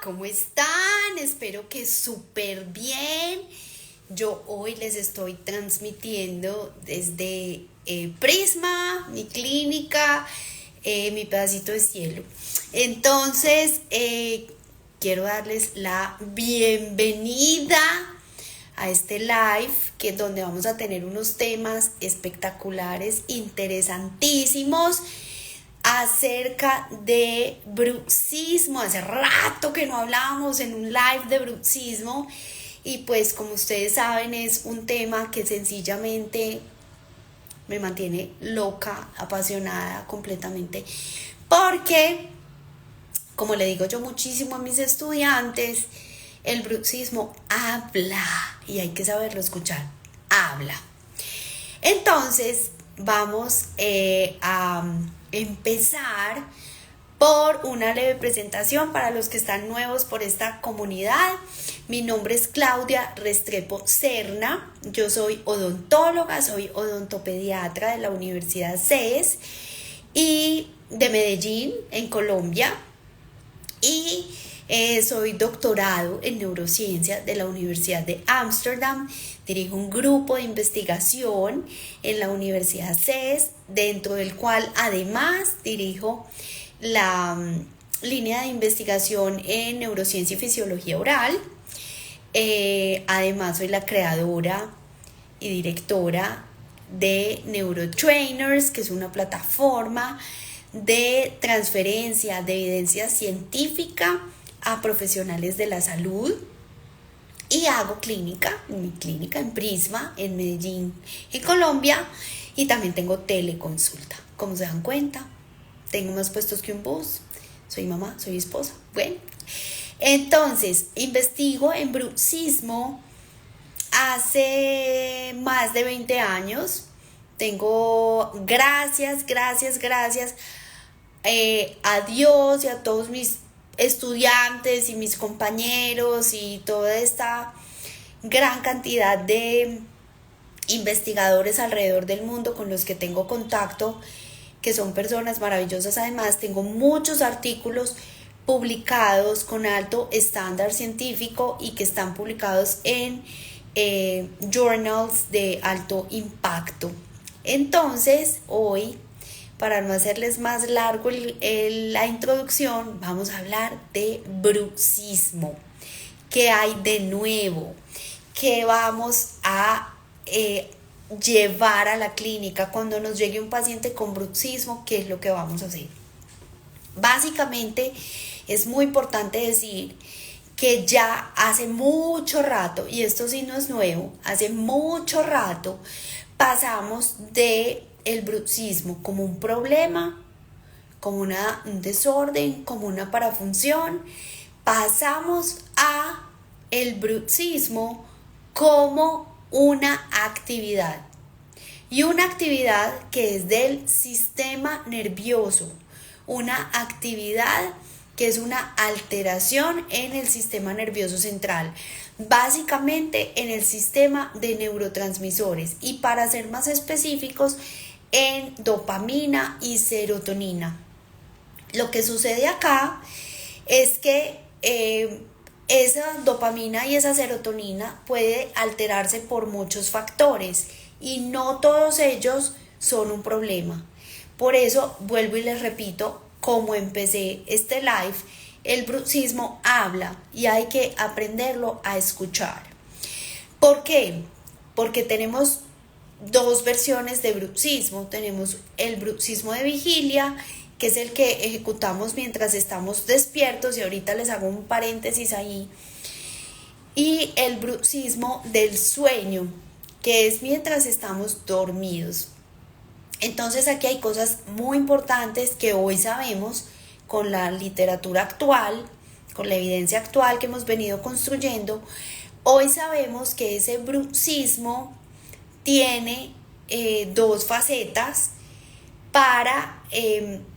¿Cómo están? Espero que súper bien. Yo hoy les estoy transmitiendo desde Prisma, mi clínica, mi pedacito de cielo. Entonces, quiero darles la bienvenida a este live que es donde vamos a tener unos temas espectaculares, interesantísimos acerca de bruxismo. Hace rato que no hablábamos en un live de bruxismo y pues como ustedes saben es un tema que sencillamente me mantiene loca, apasionada completamente, porque como le digo yo muchísimo a mis estudiantes, el bruxismo habla y hay que saberlo escuchar, habla. Entonces vamos a empezar por una leve presentación para los que están nuevos por esta comunidad. Mi nombre es Claudia Restrepo Serna, yo soy odontóloga, soy odontopediatra de la Universidad CES y de Medellín, en Colombia, y soy doctorado en neurociencia de la Universidad de Ámsterdam. Dirijo un grupo de investigación en la Universidad CES, dentro del cual además dirijo la línea de investigación en neurociencia y fisiología oral. Además soy la creadora y directora de Neurotrainers, que es una plataforma de transferencia de evidencia científica a profesionales de la salud, y hago clínica, en mi clínica en Prisma, en Medellín, en Colombia, y también tengo teleconsulta. Como se dan cuenta, tengo más puestos que un bus, soy mamá, soy esposa. Bueno, entonces investigo en bruxismo hace más de 20 años. Tengo, gracias a Dios y a todos mis estudiantes y mis compañeros y toda esta gran cantidad de investigadores alrededor del mundo con los que tengo contacto, que son personas maravillosas. Además, tengo muchos artículos publicados con alto estándar científico y que están publicados en journals de alto impacto. Entonces, hoy, para no hacerles más largo la introducción, vamos a hablar de bruxismo. ¿Qué hay de nuevo? ¿Qué vamos a llevar a la clínica cuando nos llegue un paciente con bruxismo? ¿Qué es lo que vamos a hacer? Básicamente, es muy importante decir que ya hace mucho rato, y esto sí no es nuevo, hace mucho rato pasamos de el bruxismo como un problema, como un desorden, como una parafunción. Pasamos a el bruxismo como una actividad, y una actividad que es del sistema nervioso, una actividad que es una alteración en el sistema nervioso central, básicamente en el sistema de neurotransmisores, y para ser más específicos, en dopamina y serotonina. Lo que sucede acá es que esa dopamina y esa serotonina puede alterarse por muchos factores y no todos ellos son un problema. Por eso vuelvo y les repito, como empecé este live, el bruxismo habla y hay que aprenderlo a escuchar. ¿Por qué? Porque tenemos dos versiones de bruxismo. Tenemos el bruxismo de vigilia, que es el que ejecutamos mientras estamos despiertos, y ahorita les hago un paréntesis ahí, y el bruxismo del sueño, que es mientras estamos dormidos. Entonces aquí hay cosas muy importantes que hoy sabemos con la literatura actual, con la evidencia actual que hemos venido construyendo. Hoy sabemos que ese bruxismo tiene dos facetas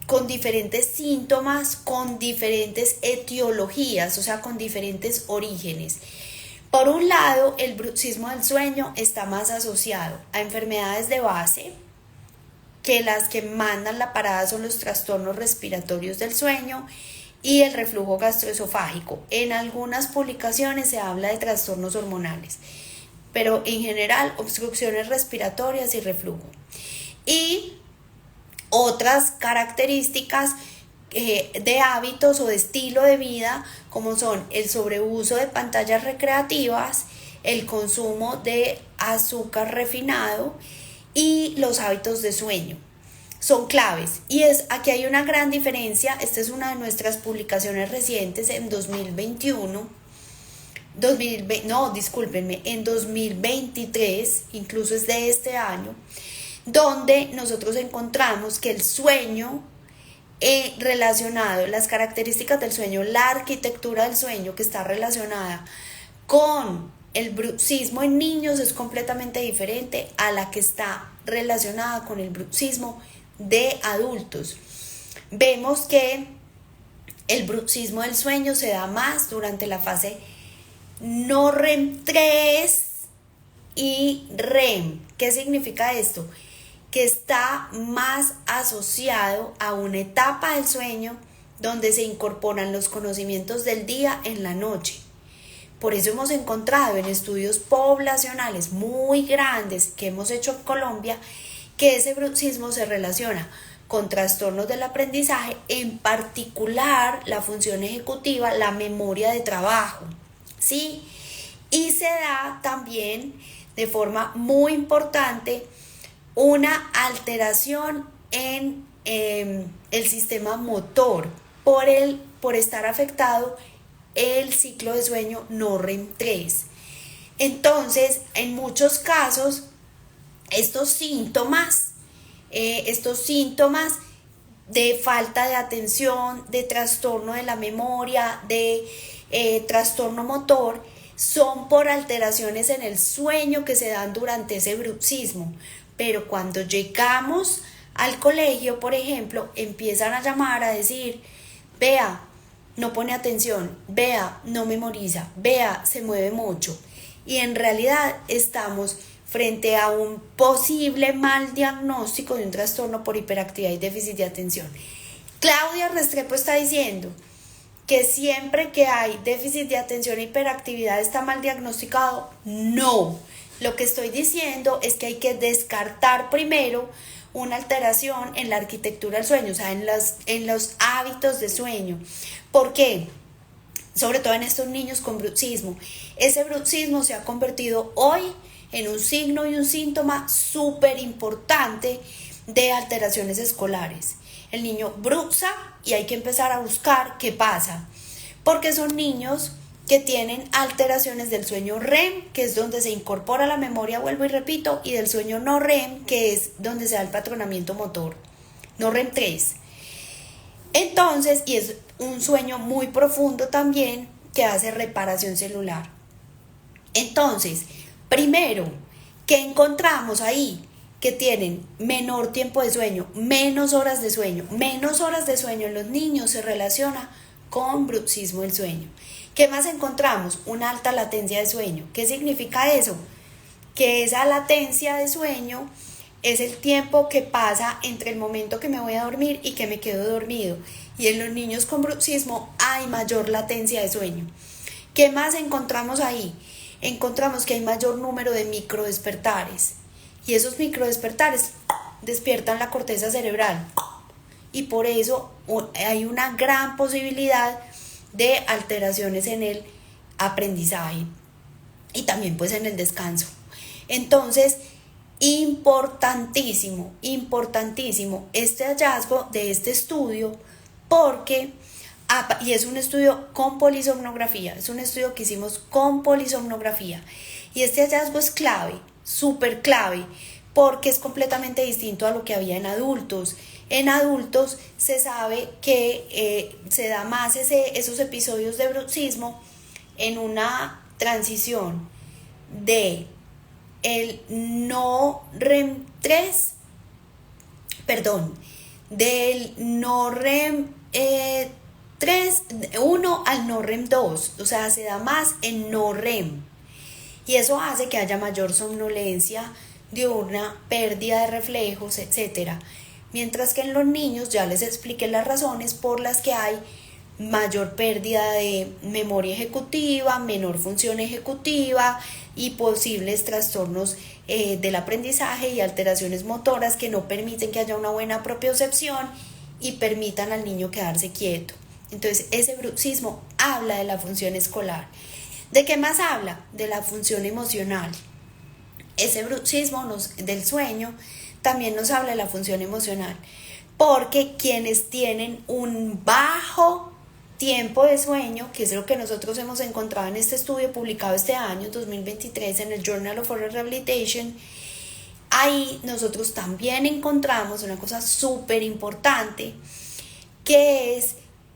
con diferentes síntomas, con diferentes etiologías, o sea, con diferentes orígenes. Por un lado, el bruxismo del sueño está más asociado a enfermedades de base, que las que mandan la parada son los trastornos respiratorios del sueño, y el reflujo gastroesofágico. En algunas publicaciones se habla de trastornos hormonales, pero en general obstrucciones respiratorias y reflujo. Y otras características de hábitos o de estilo de vida, como son el sobreuso de pantallas recreativas, el consumo de azúcar refinado y los hábitos de sueño. Son claves y aquí hay una gran diferencia. Esta es una de nuestras publicaciones recientes en 2021, en 2023, incluso es de este año, donde nosotros encontramos que el sueño relacionado, las características del sueño, la arquitectura del sueño que está relacionada con el bruxismo en niños es completamente diferente a la que está relacionada con el bruxismo de adultos. Vemos que el bruxismo del sueño se da más durante la fase no REM 3 y REM. ¿Qué significa esto? Que está más asociado a una etapa del sueño donde se incorporan los conocimientos del día en la noche. Por eso hemos encontrado en estudios poblacionales muy grandes que hemos hecho en Colombia que ese bruxismo se relaciona con trastornos del aprendizaje, en particular la función ejecutiva, la memoria de trabajo, ¿sí? Y se da también de forma muy importante una alteración en el sistema motor por estar afectado el ciclo de sueño no REM 3. Entonces, en muchos casos, estos síntomas de falta de atención, de trastorno de la memoria, de trastorno motor, son por alteraciones en el sueño que se dan durante ese bruxismo. Pero cuando llegamos al colegio, por ejemplo, empiezan a llamar a decir, vea, no pone atención, vea, no memoriza, vea, se mueve mucho. Y en realidad estamos frente a un posible mal diagnóstico de un trastorno por hiperactividad y déficit de atención. Claudia Restrepo está diciendo que siempre que hay déficit de atención e hiperactividad está mal diagnosticado. No, lo que estoy diciendo es que hay que descartar primero una alteración en la arquitectura del sueño, o sea, en los hábitos de sueño. ¿Por qué? Sobre todo en estos niños con bruxismo. Ese bruxismo se ha convertido hoy en un signo y un síntoma súper importante de alteraciones escolares. El niño bruxa y hay que empezar a buscar qué pasa, porque son niños que tienen alteraciones del sueño REM, que es donde se incorpora la memoria, vuelvo y repito, y del sueño no REM, que es donde se da el patronamiento motor, no REM 3. Entonces, y es un sueño muy profundo también que hace reparación celular. Entonces, primero, ¿qué encontramos ahí? Que tienen menor tiempo de sueño, menos horas de sueño. Menos horas de sueño en los niños se relaciona con bruxismo del sueño. ¿Qué más encontramos? Una alta latencia de sueño. ¿Qué significa eso? Que esa latencia de sueño es el tiempo que pasa entre el momento que me voy a dormir y que me quedo dormido. Y en los niños con bruxismo hay mayor latencia de sueño. ¿Qué más encontramos ahí? Encontramos que hay mayor número de microdespertares. Y esos microdespertares despiertan la corteza cerebral. Y por eso hay una gran posibilidad de alteraciones en el aprendizaje y también pues en el descanso. Entonces, importantísimo este hallazgo de este estudio, porque y es un estudio con polisomnografía, es un estudio que hicimos con polisomnografía, y este hallazgo es clave, súper clave, porque es completamente distinto a lo que había en adultos. En adultos se sabe que se da más esos episodios de bruxismo en una transición de el no REM 3, del no REM 1 al no REM 2, o sea, se da más en no REM. Y eso hace que haya mayor somnolencia diurna, pérdida de reflejos, etc. Mientras que en los niños ya les expliqué las razones por las que hay mayor pérdida de memoria ejecutiva, menor función ejecutiva y posibles trastornos del aprendizaje y alteraciones motoras que no permiten que haya una buena propiocepción y permitan al niño quedarse quieto. Entonces, ese bruxismo habla de la función escolar. ¿De qué más habla? De la función emocional. Ese bruxismo del sueño también nos habla de la función emocional, porque quienes tienen un bajo tiempo de sueño, que es lo que nosotros hemos encontrado en este estudio publicado este año 2023 en el Journal of Oral Rehabilitation, ahí nosotros también encontramos una cosa súper importante, que es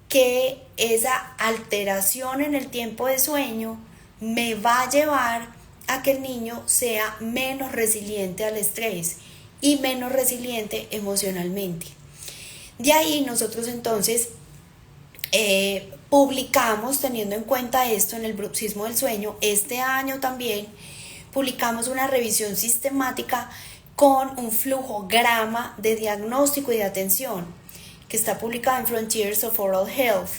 que esa alteración en el tiempo de sueño me va a llevar a que el niño sea menos resiliente al estrés y menos resiliente emocionalmente. De ahí nosotros entonces publicamos, teniendo en cuenta esto en el bruxismo del sueño, este año también publicamos una revisión sistemática con un flujograma de diagnóstico y de atención que está publicada en Frontiers of Oral Health.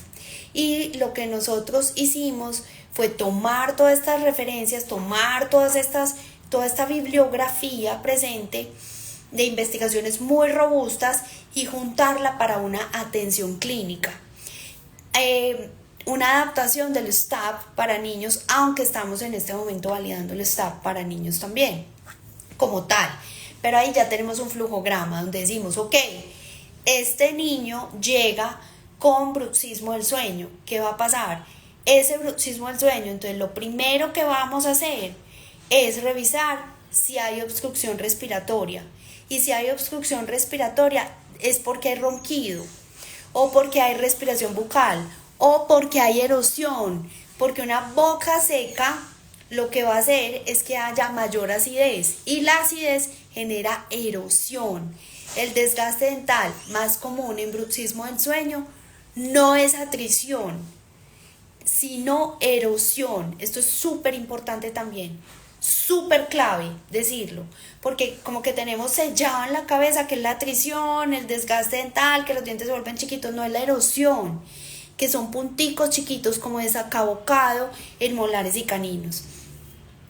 Y lo que nosotros hicimos fue tomar todas estas referencias, tomar toda esta bibliografía presente de investigaciones muy robustas y juntarla para una atención clínica. Una adaptación del STAP para niños, aunque estamos en este momento validando el STAP para niños también, como tal. Pero ahí ya tenemos un flujograma donde decimos, ok, este niño llega con bruxismo del sueño. ¿Qué va a pasar? Ese bruxismo del sueño, entonces lo primero que vamos a hacer es revisar si hay obstrucción respiratoria. Y si hay obstrucción respiratoria es porque hay ronquido, o porque hay respiración bucal, o porque hay erosión, porque una boca seca lo que va a hacer es que haya mayor acidez, y la acidez genera erosión. El desgaste dental más común en bruxismo del sueño no es atrición, sino erosión. Esto es súper importante también, súper clave decirlo, porque como que tenemos sellado en la cabeza que es la atrición, el desgaste dental, que los dientes se vuelven chiquitos. No, es la erosión, que son punticos chiquitos como desacabocado en molares y caninos.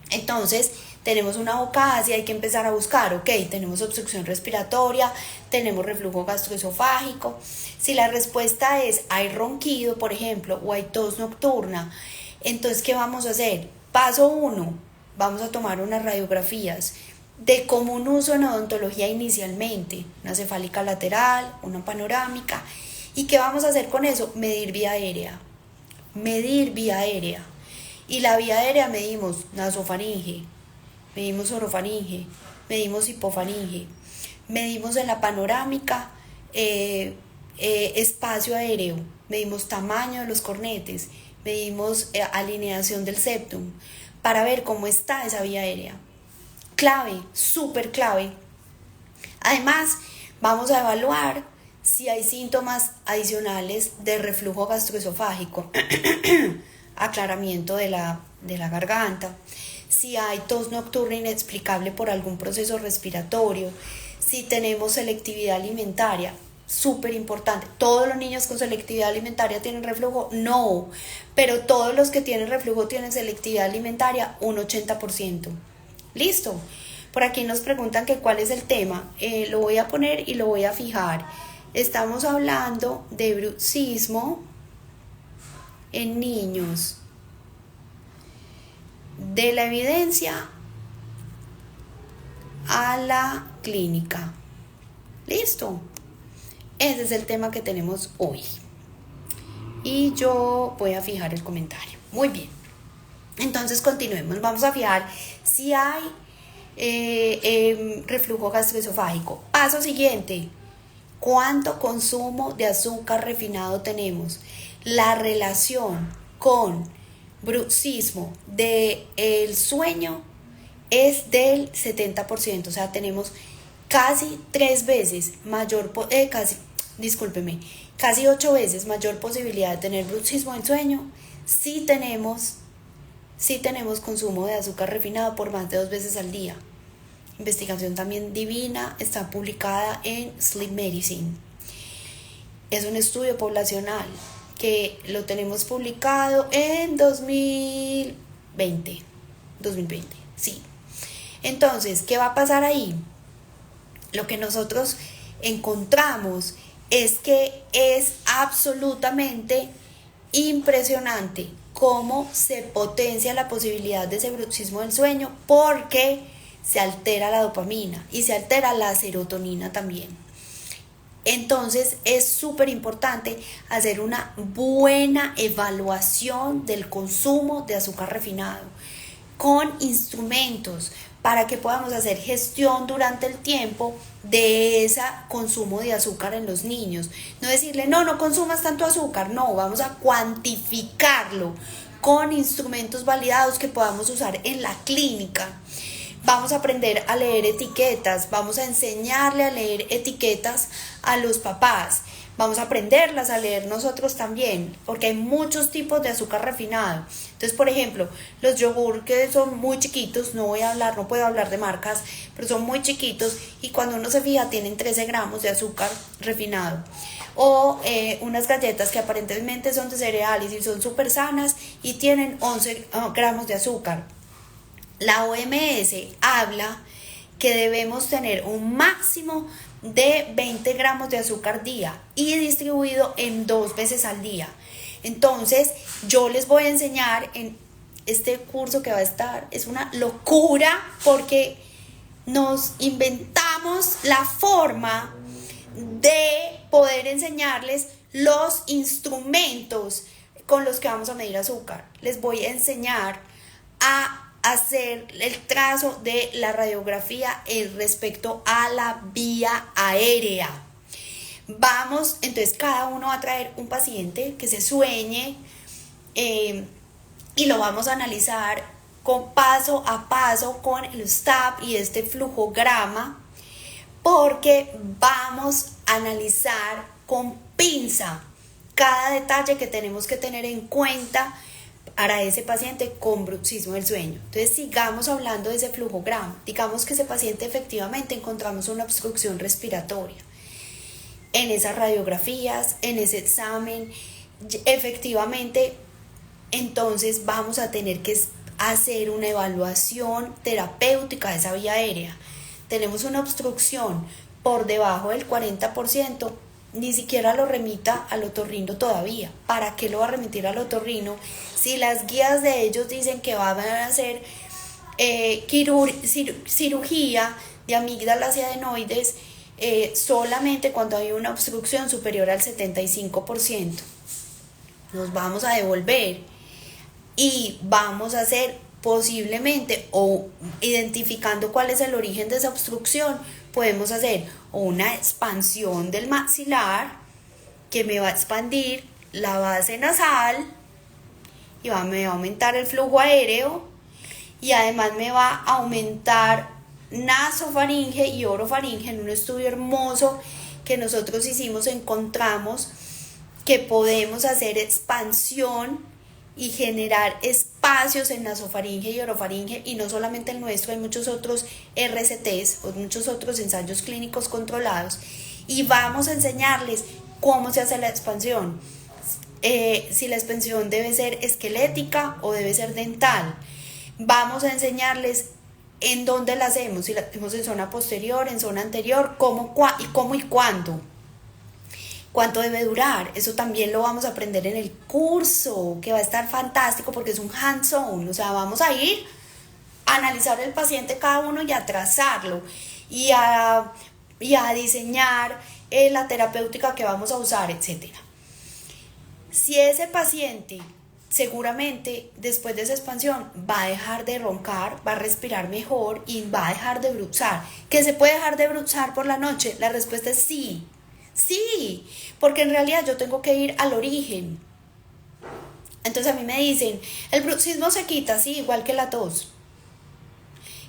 Entonces tenemos una boca ácida, hay que empezar a buscar, ok, tenemos obstrucción respiratoria, tenemos reflujo gastroesofágico. Si la respuesta es hay ronquido, por ejemplo, o hay tos nocturna, entonces ¿qué vamos a hacer? Paso 1, vamos a tomar unas radiografías de común uso en odontología inicialmente, una cefálica lateral, una panorámica. ¿Y qué vamos a hacer con eso? Medir vía aérea. Y la vía aérea medimos nasofaringe, medimos orofaringe, medimos hipofaringe, medimos en la panorámica espacio aéreo, medimos tamaño de los cornetes, medimos alineación del septum para ver cómo está esa vía aérea. Clave, súper clave. Además, vamos a evaluar si hay síntomas adicionales de reflujo gastroesofágico, aclaramiento de la garganta, si hay tos nocturna inexplicable por algún proceso respiratorio, si tenemos selectividad alimentaria. Súper importante. ¿Todos los niños con selectividad alimentaria tienen reflujo? No, pero todos los que tienen reflujo tienen selectividad alimentaria, un 80%. Listo. Por aquí nos preguntan que cuál es el tema. Lo voy a poner y lo voy a fijar. Estamos hablando de bruxismo en niños, de la evidencia a la clínica. Listo. Ese es el tema que tenemos hoy. Y yo voy a fijar el comentario. Muy bien. Entonces continuemos. Vamos a fijar si hay reflujo gastroesofágico. Paso siguiente. ¿Cuánto consumo de azúcar refinado tenemos? La relación con bruxismo del sueño es del 70%. O sea, tenemos casi 3 veces mayor, casi 8 veces mayor posibilidad de tener bruxismo del sueño si tenemos consumo de azúcar refinado por más de 2 veces al día. Investigación también divina, está publicada en Sleep Medicine. Es un estudio poblacional que lo tenemos publicado en 2020, sí. Entonces, ¿qué va a pasar ahí? Lo que nosotros encontramos es que es absolutamente impresionante cómo se potencia la posibilidad de ese bruxismo del sueño, porque se altera la dopamina y se altera la serotonina también. Entonces es súper importante hacer una buena evaluación del consumo de azúcar refinado con instrumentos para que podamos hacer gestión durante el tiempo de ese consumo de azúcar en los niños. No decirle, no consumas tanto azúcar, no, vamos a cuantificarlo con instrumentos validados que podamos usar en la clínica. Vamos a aprender a leer etiquetas, vamos a enseñarle a leer etiquetas a los papás, vamos a aprenderlas a leer nosotros también, porque hay muchos tipos de azúcar refinado. Entonces, por ejemplo, los yogur que son muy chiquitos, no puedo hablar de marcas, pero son muy chiquitos y cuando uno se fija tienen 13 gramos de azúcar refinado. O unas galletas que aparentemente son de cereales y son súper sanas y tienen 11 gramos de azúcar. La OMS habla que debemos tener un máximo de 20 gramos de azúcar día y distribuido en 2 veces al día. Entonces, yo les voy a enseñar en este curso que va a estar, es una locura porque nos inventamos la forma de poder enseñarles los instrumentos con los que vamos a medir azúcar. Les voy a enseñar a hacer el trazo de la radiografía respecto a la vía aérea. Entonces cada uno va a traer un paciente que se sueñe y lo vamos a analizar paso a paso con el STAP y este flujograma, porque vamos a analizar con pinza cada detalle que tenemos que tener en cuenta para ese paciente con bruxismo del sueño. Entonces sigamos hablando de ese flujograma. Digamos que ese paciente efectivamente encontramos una obstrucción respiratoria. En esas radiografías, en ese examen, efectivamente, entonces vamos a tener que hacer una evaluación terapéutica de esa vía aérea. Tenemos una obstrucción por debajo del 40%, ni siquiera lo remita al otorrino todavía. ¿Para qué lo va a remitir al otorrino? Si las guías de ellos dicen que van a hacer cirugía de amígdalas y adenoides solamente cuando hay una obstrucción superior al 75%. Nos vamos a devolver y vamos a hacer posiblemente, o identificando cuál es el origen de esa obstrucción, podemos hacer una expansión del maxilar que me va a expandir la base nasal y me va a aumentar el flujo aéreo y además me va a aumentar nasofaringe y orofaringe. En un estudio hermoso que nosotros hicimos encontramos que podemos hacer expansión y generar espacios en nasofaringe y orofaringe, y no solamente el nuestro, hay muchos otros RCTs o muchos otros ensayos clínicos controlados, y vamos a enseñarles cómo se hace la expansión, si la expansión debe ser esquelética o debe ser dental. Vamos a enseñarles en dónde la hacemos, si la hacemos en zona posterior, en zona anterior, cómo y cuándo. ¿Cuánto debe durar? Eso también lo vamos a aprender en el curso, que va a estar fantástico porque es un hands-on. O sea, vamos a ir a analizar el paciente cada uno y a trazarlo y a diseñar la terapéutica que vamos a usar, etc. Si ese paciente seguramente después de esa expansión va a dejar de roncar, va a respirar mejor y va a dejar de bruxar. ¿Que se puede dejar de bruxar por la noche? La respuesta es sí. Sí, porque en realidad yo tengo que ir al origen. Entonces a mí me dicen, el bruxismo se quita, sí, igual que la tos.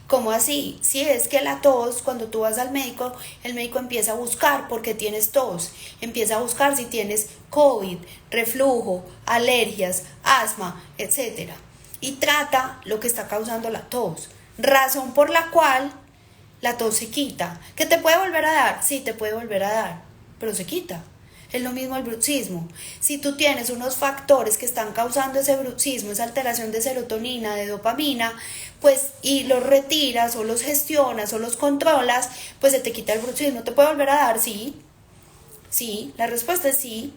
¿Cómo así? Si es que la tos, cuando tú vas al médico, el médico empieza a buscar por qué tienes tos, empieza a buscar si tienes COVID, reflujo, alergias, asma, etc. Y trata lo que está causando la tos, razón por la cual la tos se quita. ¿Que te puede volver a dar? Sí, te puede volver a dar, pero se quita. Es lo mismo el bruxismo. Si tú tienes unos factores que están causando ese bruxismo, esa alteración de serotonina, de dopamina, pues y los retiras o los gestionas o los controlas, pues se te quita el bruxismo. ¿Te puede volver a dar? Sí. Sí, la respuesta es sí.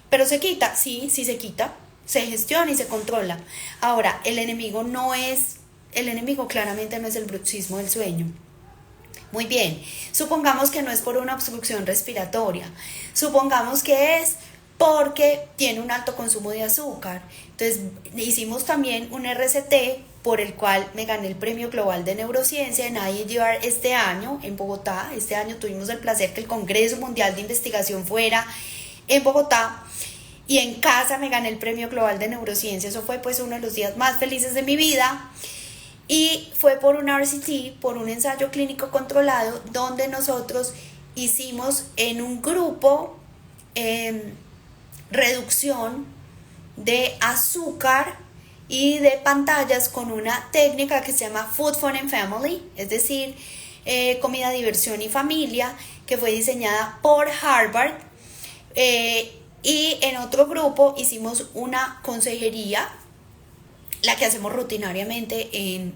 ¿Pero se quita? Sí, sí se quita. Se gestiona y se controla. Ahora, el enemigo claramente no es el bruxismo del sueño. Muy bien, supongamos que no es por una obstrucción respiratoria, supongamos que es porque tiene un alto consumo de azúcar. Entonces hicimos también un RCT por el cual me gané el Premio Global de Neurociencia en IEGR este año en Bogotá. Este año tuvimos el placer que el Congreso Mundial de Investigación fuera en Bogotá y en casa me gané el Premio Global de Neurociencia. Eso fue pues uno de los días más felices de mi vida. Y fue por un RCT, por un ensayo clínico controlado, donde nosotros hicimos en un grupo reducción de azúcar y de pantallas con una técnica que se llama Food, Fun and Family, es decir, comida, diversión y familia, que fue diseñada por Harvard. Y en otro grupo hicimos una consejería, la que hacemos rutinariamente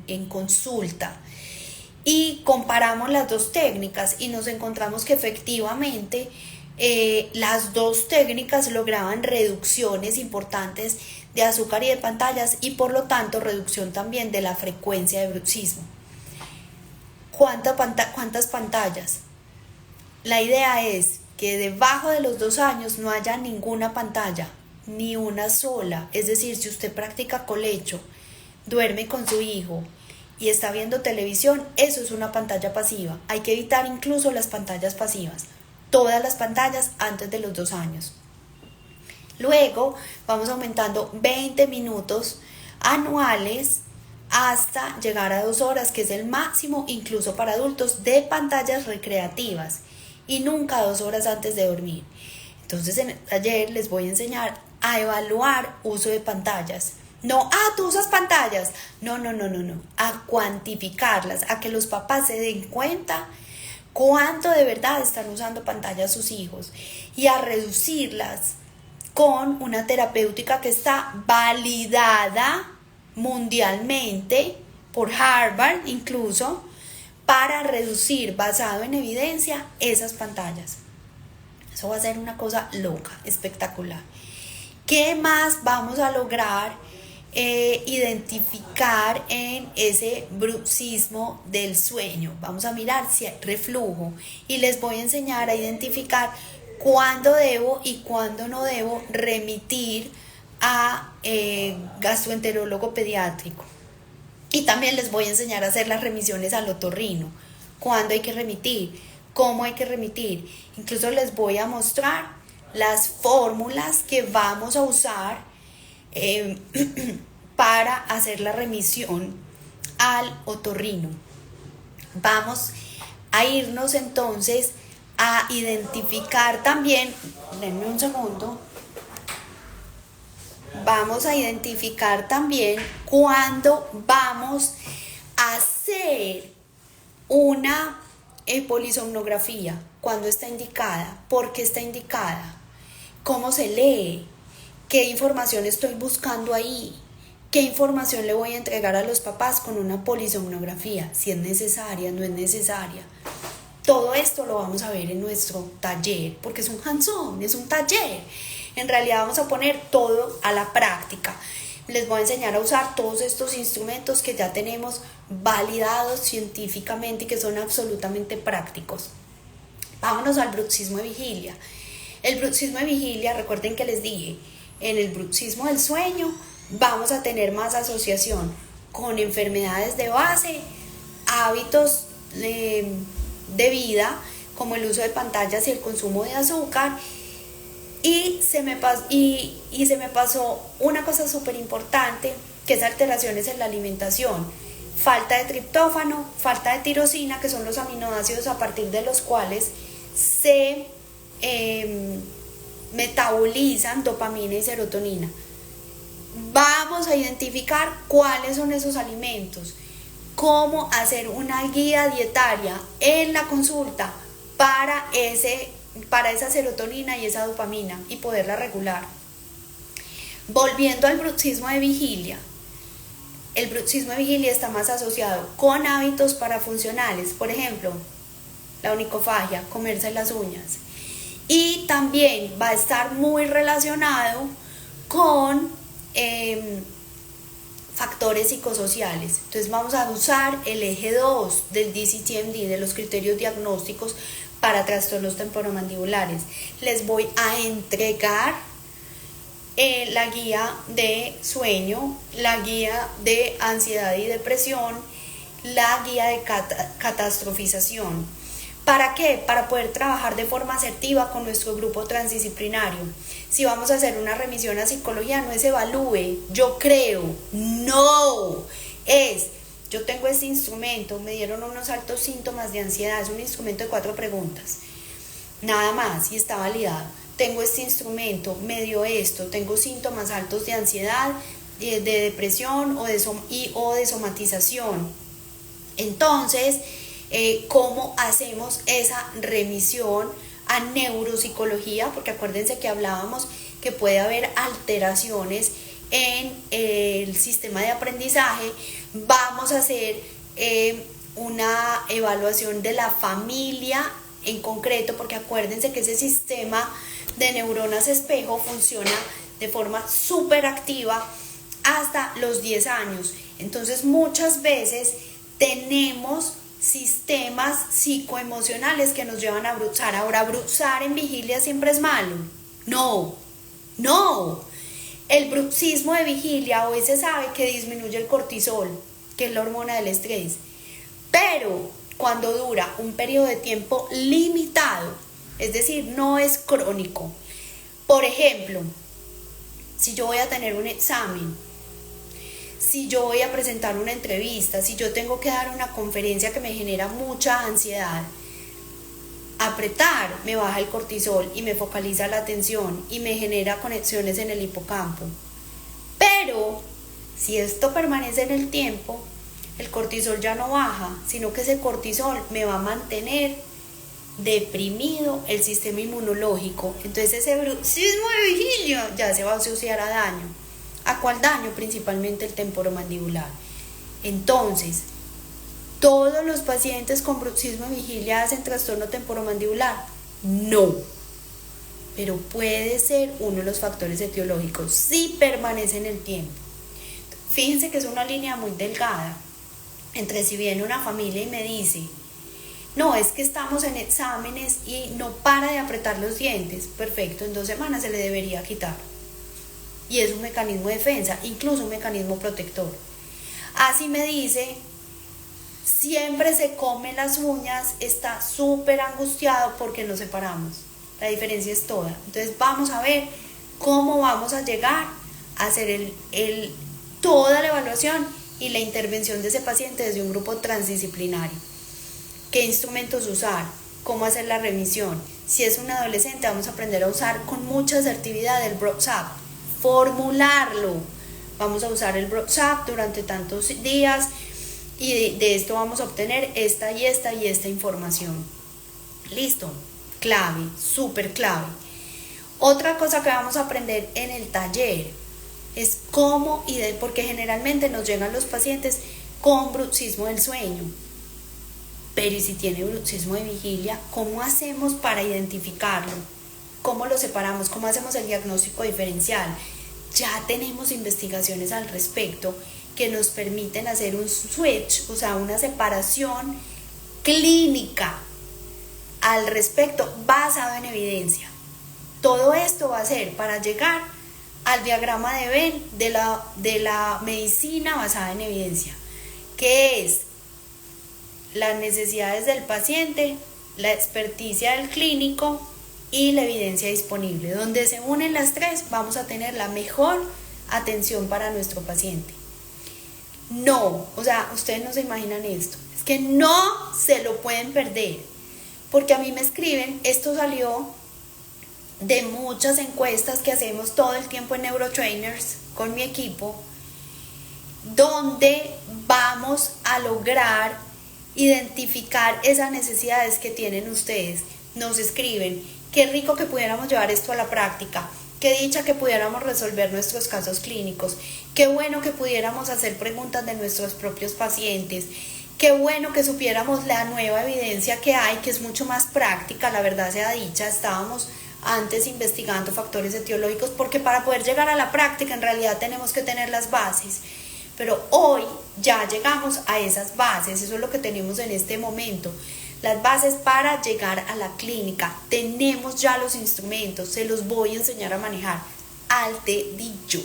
en consulta, y comparamos las dos técnicas y nos encontramos que efectivamente las dos técnicas lograban reducciones importantes de azúcar y de pantallas y por lo tanto reducción también de la frecuencia de bruxismo. ¿Cuántas pantallas? La idea es que debajo de los 2 años no haya ninguna pantalla, ni una sola. Es decir, si usted practica colecho, duerme con su hijo y está viendo televisión, eso es una pantalla pasiva. Hay que evitar incluso las pantallas pasivas, todas las pantallas antes de los 2 años. Luego vamos aumentando 20 minutos anuales hasta llegar a 2 horas, que es el máximo incluso para adultos, de pantallas recreativas, y nunca 2 horas antes de dormir. Entonces en el taller les voy a enseñar a evaluar uso de pantallas. No, tú usas pantallas. No. A cuantificarlas, a que los papás se den cuenta cuánto de verdad están usando pantallas sus hijos y a reducirlas con una terapéutica que está validada mundialmente por Harvard incluso, para reducir, basado en evidencia, esas pantallas. Eso va a ser una cosa loca, espectacular. ¿Qué más vamos a lograr identificar en ese bruxismo del sueño? Vamos a mirar si hay reflujo y les voy a enseñar a identificar cuándo debo y cuándo no debo remitir a gastroenterólogo pediátrico. Y también les voy a enseñar a hacer las remisiones al otorrino, cuándo hay que remitir, cómo hay que remitir. Incluso les voy a mostrar las fórmulas que vamos a usar para hacer la remisión al otorrino. Vamos a irnos entonces a identificar también, denme un segundo, vamos a identificar también cuándo vamos a hacer una polisomnografía, cuándo está indicada, por qué está indicada, cómo se lee, qué información estoy buscando ahí, qué información le voy a entregar a los papás con una polisomnografía, si es necesaria, no es necesaria. Todo esto lo vamos a ver en nuestro taller, porque es un hands-on, es un taller. En realidad vamos a poner todo a la práctica. Les voy a enseñar a usar todos estos instrumentos que ya tenemos validados científicamente y que son absolutamente prácticos. Vámonos al bruxismo de vigilia. El bruxismo de vigilia, recuerden que les dije, en el bruxismo del sueño vamos a tener más asociación con enfermedades de base, hábitos de vida, como el uso de pantallas y el consumo de azúcar. Y se me pasó una cosa súper importante, que es alteraciones en la alimentación. Falta de triptófano, falta de tirosina, que son los aminoácidos a partir de los cuales se metabolizan dopamina y serotonina. Vamos a identificar cuáles son esos alimentos, cómo hacer una guía dietaria en la consulta para ese para esa serotonina y esa dopamina y poderla regular. Volviendo al bruxismo de vigilia, el bruxismo de vigilia está más asociado con hábitos parafuncionales, por ejemplo, la onicofagia, comerse las uñas. Y también va a estar muy relacionado con factores psicosociales. Entonces vamos a usar el eje 2 del DCTMD, de los criterios diagnósticos para trastornos temporomandibulares. Les voy a entregar la guía de sueño, la guía de ansiedad y depresión, la guía de catastrofización. ¿Para qué? Para poder trabajar de forma asertiva con nuestro grupo transdisciplinario. Si vamos a hacer una remisión a psicología, no es evalúe, yo creo, no, es, yo tengo este instrumento, me dieron unos altos síntomas de ansiedad, es un instrumento de 4 preguntas, nada más, y está validado. Tengo este instrumento, me dio esto, tengo síntomas altos de ansiedad, de depresión o de somatización. Entonces, ¿cómo hacemos esa remisión a neuropsicología? Porque acuérdense que hablábamos que puede haber alteraciones en el sistema de aprendizaje. Vamos a hacer una evaluación de la familia en concreto, porque acuérdense que ese sistema de neuronas espejo funciona de forma súper activa hasta los 10 años. Entonces muchas veces tenemos sistemas psicoemocionales que nos llevan a bruxar. Ahora, bruxar en vigilia siempre es malo. No. El bruxismo de vigilia a veces sabe que disminuye el cortisol, que es la hormona del estrés, pero cuando dura un periodo de tiempo limitado, es decir, no es crónico. Por ejemplo, si yo voy a tener un examen, si yo voy a presentar una entrevista, si yo tengo que dar una conferencia que me genera mucha ansiedad, apretar me baja el cortisol y me focaliza la atención y me genera conexiones en el hipocampo. Pero si esto permanece en el tiempo, el cortisol ya no baja, sino que ese cortisol me va a mantener deprimido el sistema inmunológico. Entonces ese bruxismo de vigilia ya se va a asociar a daño. ¿A cuál daño? Principalmente el temporomandibular. Entonces, ¿todos los pacientes con bruxismo de vigilia hacen trastorno temporomandibular? No. Pero puede ser uno de los factores etiológicos si permanece en el tiempo. Fíjense que es una línea muy delgada entre si viene una familia y me dice, no, es que estamos en exámenes y no para de apretar los dientes. Perfecto, en 2 semanas se le debería quitar. Y es un mecanismo de defensa, incluso un mecanismo protector. Así me dice, siempre se come las uñas, está súper angustiado porque nos separamos. La diferencia es toda. Entonces vamos a ver cómo vamos a llegar a hacer toda la evaluación y la intervención de ese paciente desde un grupo transdisciplinario. ¿Qué instrumentos usar? ¿Cómo hacer la remisión? Si es un adolescente, vamos a aprender a usar con mucha asertividad el BROXAP. Formularlo. Vamos a usar el BROXAP durante tantos días y de esto vamos a obtener esta y esta y esta información. Listo. Clave, súper clave. Otra cosa que vamos a aprender en el taller es cómo, porque generalmente nos llegan los pacientes con bruxismo del sueño. Pero ¿y si tiene bruxismo de vigilia? ¿Cómo hacemos para identificarlo? ¿Cómo lo separamos? ¿Cómo hacemos el diagnóstico diferencial? Ya tenemos investigaciones al respecto que nos permiten hacer un switch, o sea, una separación clínica al respecto basado en evidencia. Todo esto va a ser para llegar al diagrama de Venn de la medicina basada en evidencia, que es las necesidades del paciente, la experticia del clínico y la evidencia disponible. Donde se unen las tres, vamos a tener la mejor atención para nuestro paciente. No, o sea, ustedes no se imaginan esto, es que no se lo pueden perder, porque a mí me escriben, esto salió de muchas encuestas que hacemos todo el tiempo en Neurotrainers con mi equipo, donde vamos a lograr identificar esas necesidades que tienen ustedes. Nos escriben Qué rico que pudiéramos llevar esto a la práctica. Qué dicha que pudiéramos resolver nuestros casos clínicos. Qué bueno que pudiéramos hacer preguntas de nuestros propios pacientes. Qué bueno que supiéramos la nueva evidencia que hay, que es mucho más práctica, la verdad sea dicha. Estábamos antes investigando factores etiológicos porque para poder llegar a la práctica en realidad tenemos que tener las bases. Pero hoy ya llegamos a esas bases, eso es lo que tenemos en este momento. Las bases para llegar a la clínica. Tenemos ya los instrumentos, se los voy a enseñar a manejar al dedillo.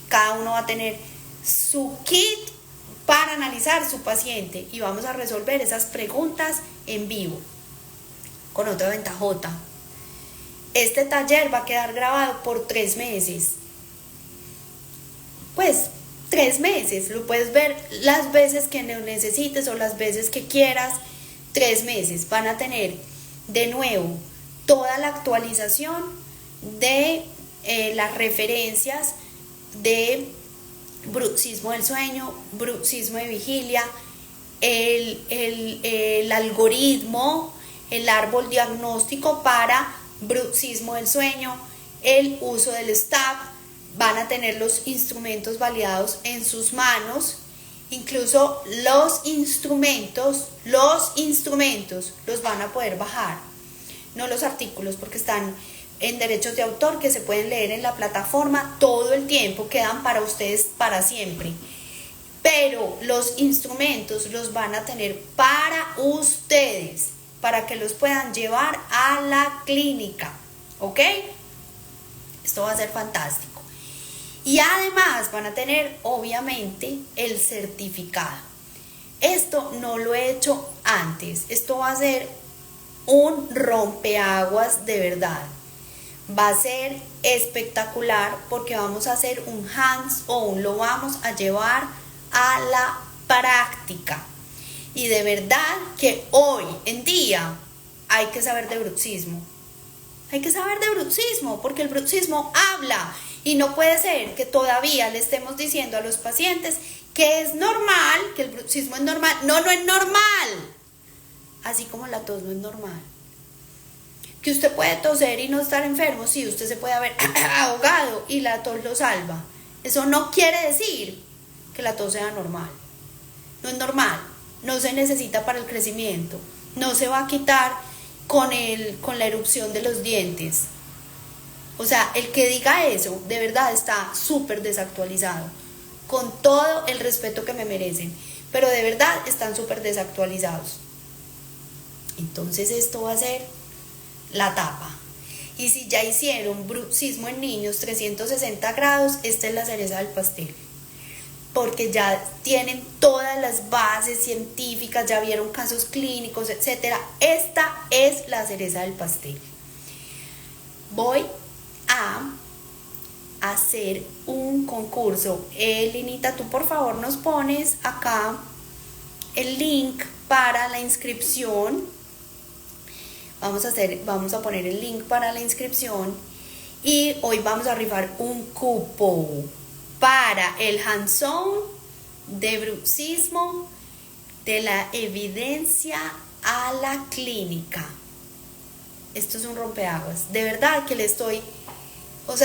Cada uno va a tener su kit para analizar su paciente y vamos a resolver esas preguntas en vivo. Con otra ventajota, este taller va a quedar grabado por 3 meses. Pues 3 meses, lo puedes ver las veces que lo necesites o las veces que quieras. 3 meses van a tener de nuevo toda la actualización de las referencias de bruxismo del sueño, bruxismo de vigilia, el algoritmo, el árbol diagnóstico para bruxismo del sueño, el uso del STAP. Van a tener los instrumentos validados en sus manos. Incluso los instrumentos los van a poder bajar, no los artículos, porque están en derechos de autor que se pueden leer en la plataforma todo el tiempo, quedan para ustedes para siempre. Pero los instrumentos los van a tener para ustedes, para que los puedan llevar a la clínica, ¿ok? Esto va a ser fantástico. Y además van a tener, obviamente, el certificado. Esto no lo he hecho antes. Esto va a ser un rompeaguas de verdad. Va a ser espectacular porque vamos a hacer un hands-on. Lo vamos a llevar a la práctica. Y de verdad que hoy en día hay que saber de bruxismo. Hay que saber de bruxismo porque el bruxismo habla. Y no puede ser que todavía le estemos diciendo a los pacientes que es normal, que el bruxismo es normal. No, no es normal. Así como la tos no es normal. Que usted puede toser y no estar enfermo. Sí, usted se puede haber ahogado y la tos lo salva. Eso no quiere decir que la tos sea normal. No es normal. No se necesita para el crecimiento. No se va a quitar con la erupción de los dientes. O sea, el que diga eso, de verdad está súper desactualizado, con todo el respeto que me merecen, pero de verdad están súper desactualizados. Entonces esto va a ser la tapa. Y si ya hicieron bruxismo en niños 360 grados, esta es la cereza del pastel. Porque ya tienen todas las bases científicas, ya vieron casos clínicos, etc. Esta es la cereza del pastel. Voy a hacer un concurso. Linita, tú por favor nos pones acá el link para la inscripción. Vamos a poner el link para la inscripción y hoy vamos a rifar un cupo para el hands-on de bruxismo, de la evidencia a la clínica. Esto es un rompeaguas. De verdad que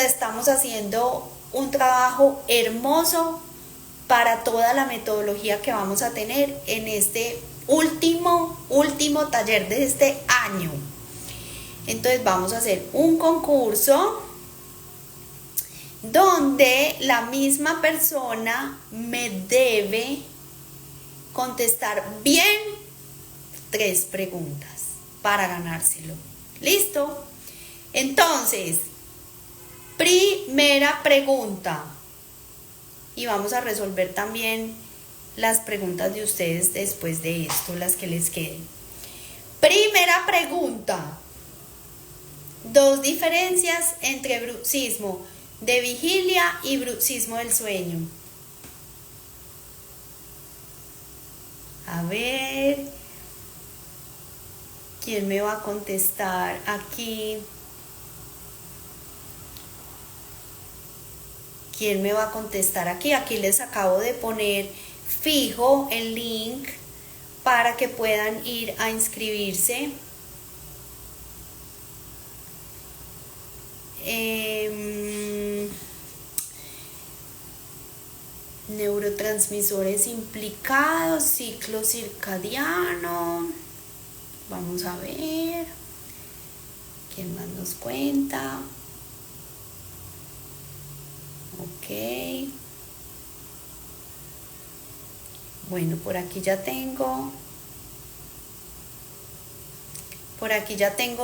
estamos haciendo un trabajo hermoso para toda la metodología que vamos a tener en este último taller de este año. Entonces vamos a hacer un concurso donde la misma persona me debe contestar bien 3 preguntas para ganárselo. ¿Listo? Entonces, primera pregunta. Y vamos a resolver también las preguntas de ustedes después de esto, las que les queden. Primera pregunta. 2 diferencias entre bruxismo de vigilia y bruxismo del sueño. A ver, ¿quién me va a contestar aquí? ¿Quién me va a contestar aquí? Aquí les acabo de poner fijo el link para que puedan ir a inscribirse. neurotransmisores implicados, ciclo circadiano. Vamos a ver. ¿Quién más nos cuenta? Ok. Bueno, por aquí ya tengo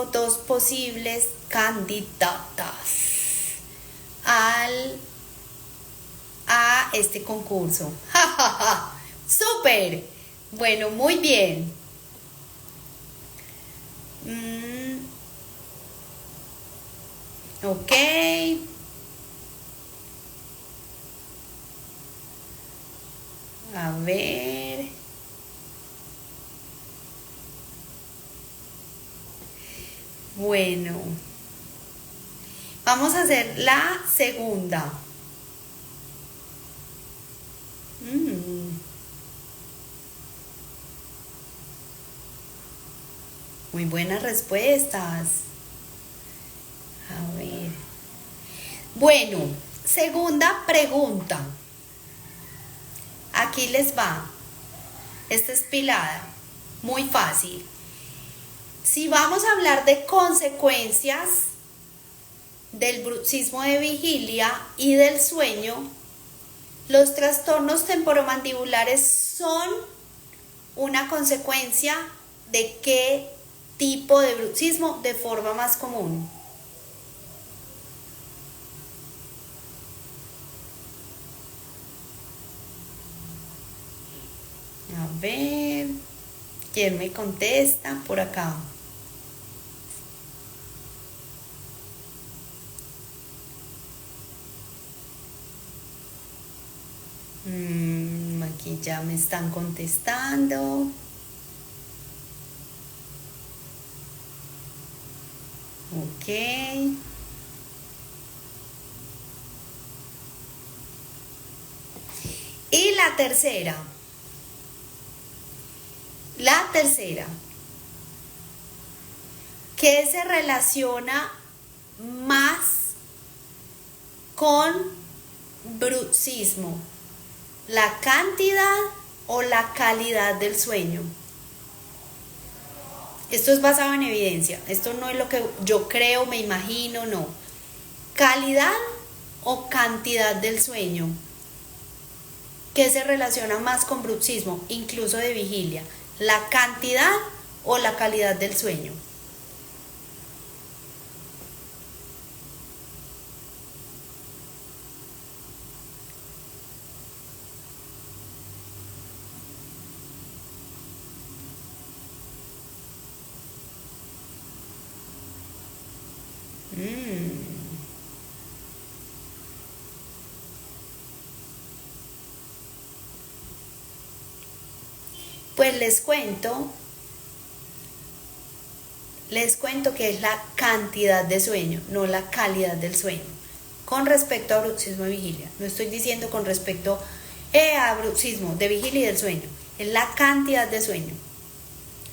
dos posibles candidatas a este concurso. ¡Ja, ja, ja! ¡Súper! Bueno, muy bien. Ok. A ver. Bueno. Vamos a hacer la segunda. Muy buenas respuestas. A ver. Bueno, segunda pregunta. Aquí les va. Esta es pilada. Muy fácil. Si vamos a hablar de consecuencias del bruxismo de vigilia y del sueño, los trastornos temporomandibulares son una consecuencia de qué tipo de bruxismo de forma más común. A ver, ¿quién me contesta por acá? Aquí ya me están contestando. Ok. Y la tercera. ¿Qué se relaciona más con bruxismo? ¿La cantidad o la calidad del sueño? Esto es basado en evidencia. Esto no es lo que yo creo, me imagino, no. ¿Calidad o cantidad del sueño? ¿Qué se relaciona más con bruxismo, incluso de vigilia? ¿La cantidad o la calidad del sueño? Pues les cuento que es la cantidad de sueño, no la calidad del sueño. Con respecto a bruxismo de vigilia, no estoy diciendo con respecto a bruxismo de vigilia y del sueño, es la cantidad de sueño,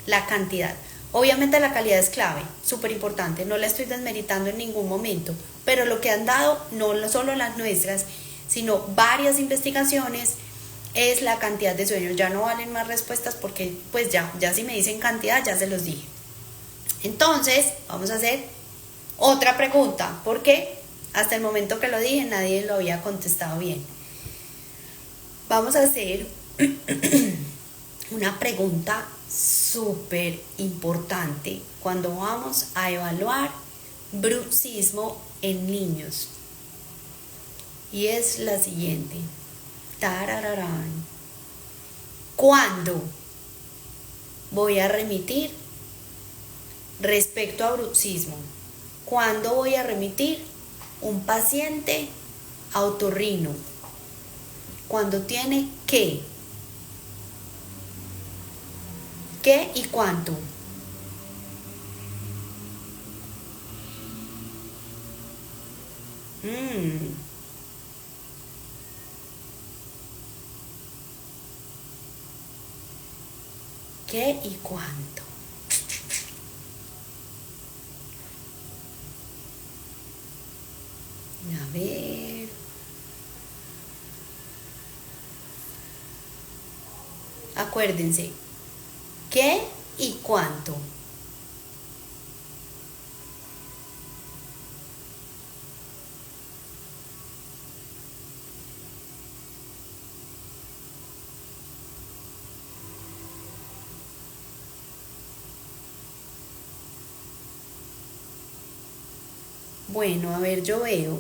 la cantidad. Obviamente la calidad es clave, súper importante, no la estoy desmeritando en ningún momento, pero lo que han dado, no solo las nuestras, sino varias investigaciones, es la cantidad de sueño. Ya no valen más respuestas porque pues ya si me dicen cantidad ya se los dije. Entonces vamos a hacer otra pregunta porque hasta el momento que lo dije nadie lo había contestado bien. Vamos a hacer una pregunta súper importante cuando vamos a evaluar bruxismo en niños, y es la siguiente. Tarararán. ¿Cuándo voy a remitir respecto a bruxismo? ¿Cuándo voy a remitir un paciente a otorrino? ¿Cuándo tiene qué? ¿Qué y cuánto? ¿Qué y cuánto? Acuérdense, ¿qué y cuánto? Bueno, a ver, yo veo.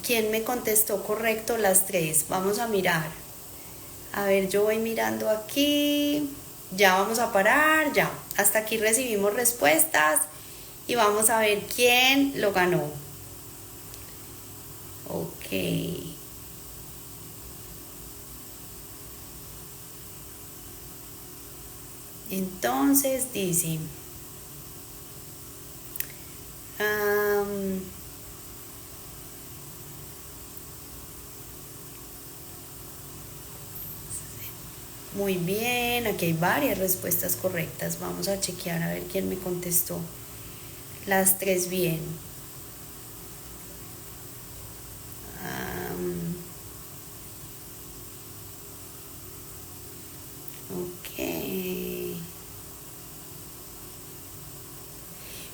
¿Quién me contestó correcto las tres? Vamos a mirar. A ver, yo voy mirando aquí. Ya vamos a parar, ya. Hasta aquí recibimos respuestas y vamos a ver quién lo ganó. Ok. Entonces dice... muy bien, aquí hay varias respuestas correctas. Vamos a chequear a ver quién me contestó las tres bien. Ok.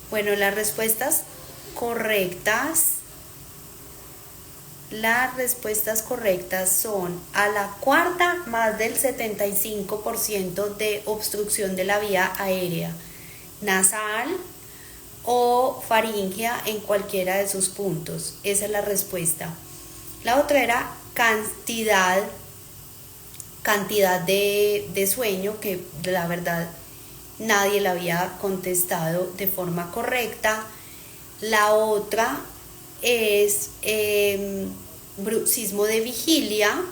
Bueno, las respuestas correctas. Las respuestas correctas son a la cuarta más del 75% de obstrucción de la vía aérea nasal o faríngea en cualquiera de sus puntos. Esa es la respuesta. La otra era cantidad de sueño, que la verdad nadie la había contestado de forma correcta. La otra es bruxismo de vigilia,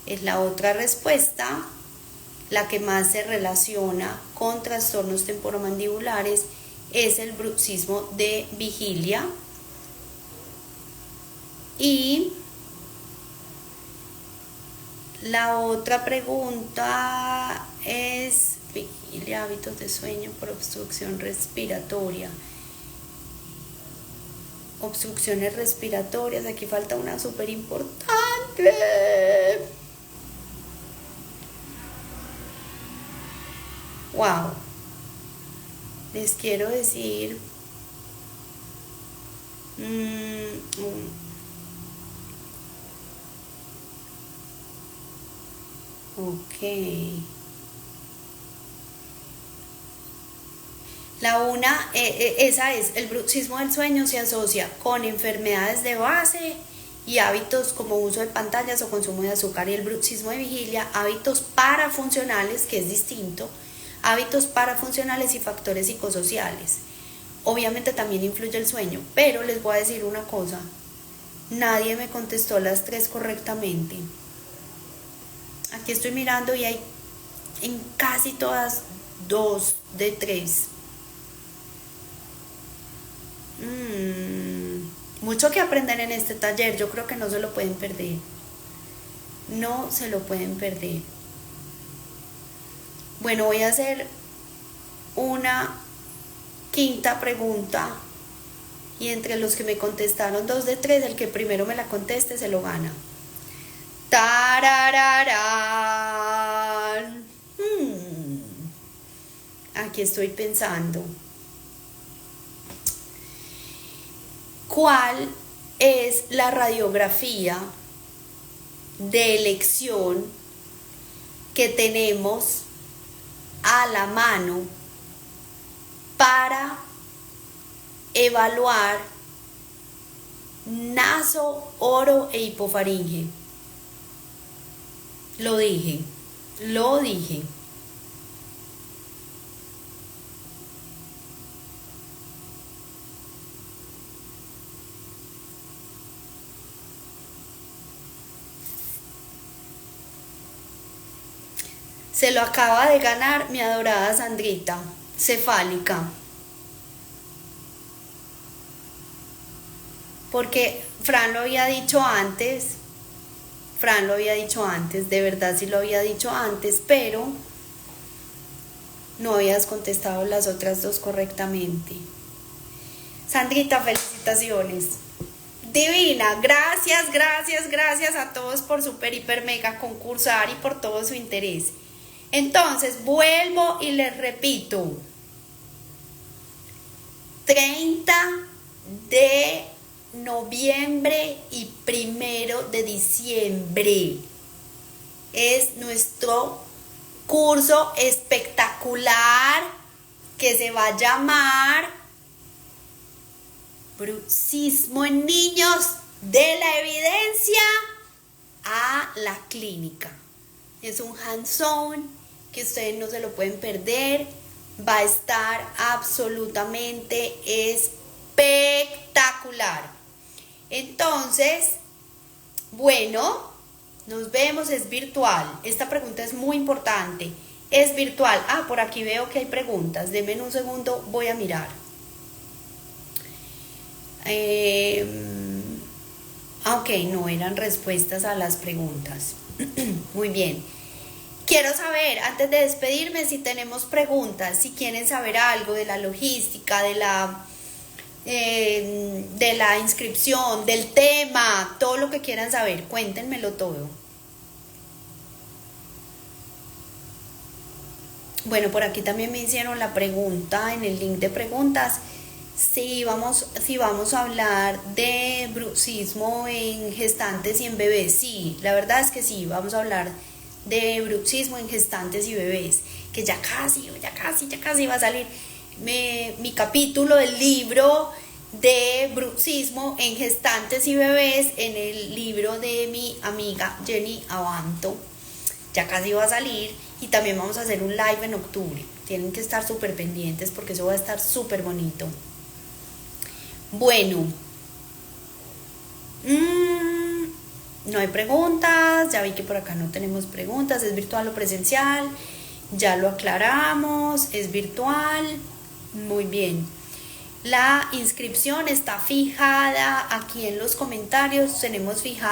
es la otra respuesta. La que más se relaciona con trastornos temporomandibulares es el bruxismo de vigilia. Y la otra pregunta es vigilia, hábitos de sueño por obstrucción respiratoria. Obstrucciones respiratorias, aquí falta una súper importante. Wow. Les quiero decir ok. La una, esa es, el bruxismo del sueño se asocia con enfermedades de base y hábitos como uso de pantallas o consumo de azúcar. Y el bruxismo de vigilia, hábitos parafuncionales, que es distinto, hábitos parafuncionales y factores psicosociales. Obviamente también influye el sueño, pero les voy a decir una cosa, nadie me contestó las tres correctamente. Aquí estoy mirando y hay en casi todas 2 de 3. Mucho que aprender en este taller, yo creo que no se lo pueden perder. No se lo pueden perder. Bueno, voy a hacer una quinta pregunta y entre los que me contestaron 2 de 3, el que primero me la conteste se lo gana. ¡Tarararán! Aquí estoy pensando. ¿Cuál es la radiografía de elección que tenemos a la mano para evaluar naso, oro e hipofaringe? Lo dije. Se lo acaba de ganar mi adorada Sandrita, cefálica. Porque Fran lo había dicho antes, de verdad sí lo había dicho antes, pero no habías contestado las otras dos correctamente. Sandrita, felicitaciones. Divina, gracias, gracias, gracias a todos por super, hiper, mega concursar y por todo su interés. Entonces, vuelvo y les repito, 30 de noviembre y 1 de diciembre es nuestro curso espectacular que se va a llamar Bruxismo en niños, de la evidencia a la clínica. Es un hands-on que ustedes no se lo pueden perder. Va a estar absolutamente espectacular. Entonces, bueno, nos vemos, es virtual. Esta pregunta es muy importante. Es virtual. Ah, por aquí veo que hay preguntas. Denme un segundo, voy a mirar. Ok, no eran respuestas a las preguntas. Muy bien. Quiero saber, antes de despedirme, si tenemos preguntas, si quieren saber algo de la logística, de la inscripción, del tema, todo lo que quieran saber, cuéntenmelo todo. Bueno, por aquí también me hicieron la pregunta en el link de preguntas. Si vamos a hablar de bruxismo en gestantes y en bebés. Sí, la verdad es que sí, vamos a hablar de bruxismo en gestantes y bebés, que ya casi va a salir mi capítulo del libro de bruxismo en gestantes y bebés en el libro de mi amiga Jenny Abanto. Ya casi va a salir y también vamos a hacer un live en octubre. Tienen que estar súper pendientes porque eso va a estar súper bonito. Bueno, no hay preguntas, ya vi que por acá no tenemos preguntas, es virtual o presencial, ya lo aclaramos, es virtual, muy bien. La inscripción está fijada aquí en los comentarios, tenemos fijo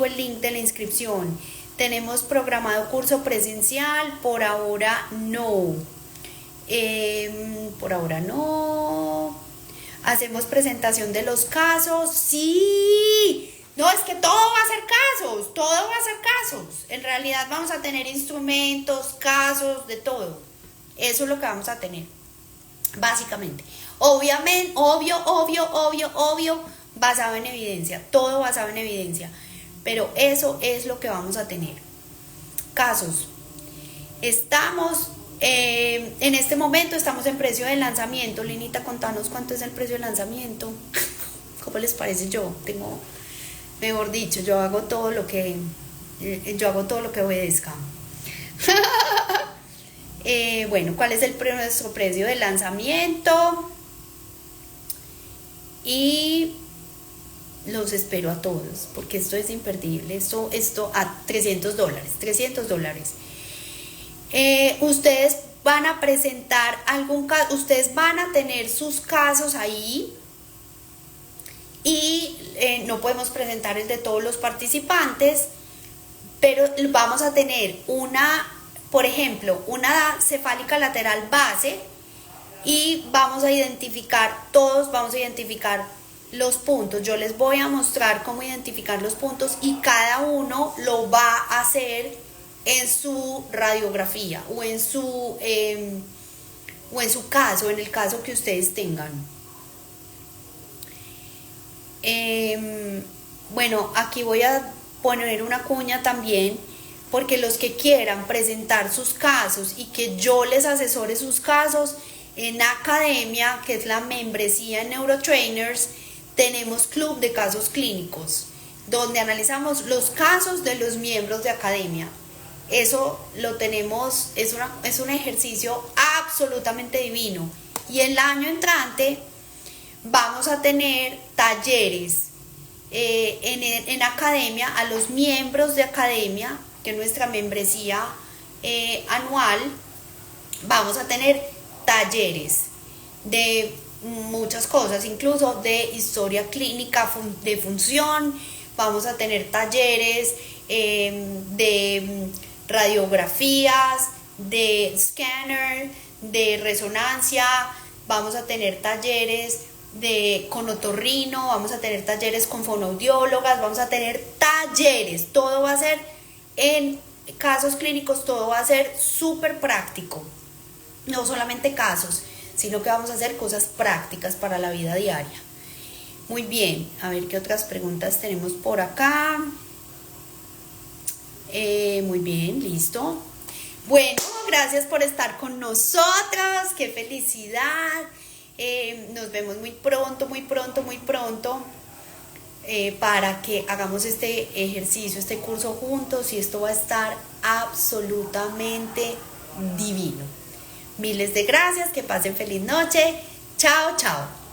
el link de la inscripción. Tenemos programado curso presencial, por ahora no. Por ahora no. Hacemos presentación de los casos. Sí. No, es que todo va a ser casos. Todo va a ser casos. En realidad vamos a tener instrumentos, casos, de todo. Eso es lo que vamos a tener. Básicamente. Obviamente, obvio, basado en evidencia. Todo basado en evidencia. Pero eso es lo que vamos a tener. Casos. Estamos... en este momento estamos en precio de lanzamiento. Linita, contanos cuánto es el precio de lanzamiento. ¿Cómo les parece? Mejor dicho, yo hago todo lo que obedezca. Bueno, ¿cuál es nuestro precio de lanzamiento? Y los espero a todos porque esto es imperdible. Esto a $300. Ustedes van a presentar algún caso, ustedes van a tener sus casos ahí y no podemos presentar el de todos los participantes, pero vamos a tener por ejemplo, una cefálica lateral base y vamos a identificar los puntos. Yo les voy a mostrar cómo identificar los puntos y cada uno lo va a hacer en su radiografía o en su caso, en el caso que ustedes tengan. Bueno, aquí voy a poner una cuña también, porque los que quieran presentar sus casos y que yo les asesore sus casos, en Academia, que es la membresía en Neurotrainers, tenemos club de casos clínicos, donde analizamos los casos de los miembros de Academia. Eso lo tenemos, es un ejercicio absolutamente divino. Y el año entrante vamos a tener talleres en Academia, a los miembros de Academia, que es nuestra membresía anual. Vamos a tener talleres de muchas cosas, incluso de historia clínica de función. Vamos a tener talleres de radiografías, de scanner, de resonancia. Vamos a tener talleres con otorrino, vamos a tener talleres con fonoaudiólogas, vamos a tener talleres, todo va a ser en casos clínicos, todo va a ser súper práctico, no solamente casos, sino que vamos a hacer cosas prácticas para la vida diaria. Muy bien, a ver qué otras preguntas tenemos por acá. Muy bien, listo. Bueno, gracias por estar con nosotras, qué felicidad. Nos vemos muy pronto, muy pronto, muy pronto, para que hagamos este ejercicio, este curso juntos, y esto va a estar absolutamente divino. Miles de gracias, que pasen feliz noche. Chao, chao.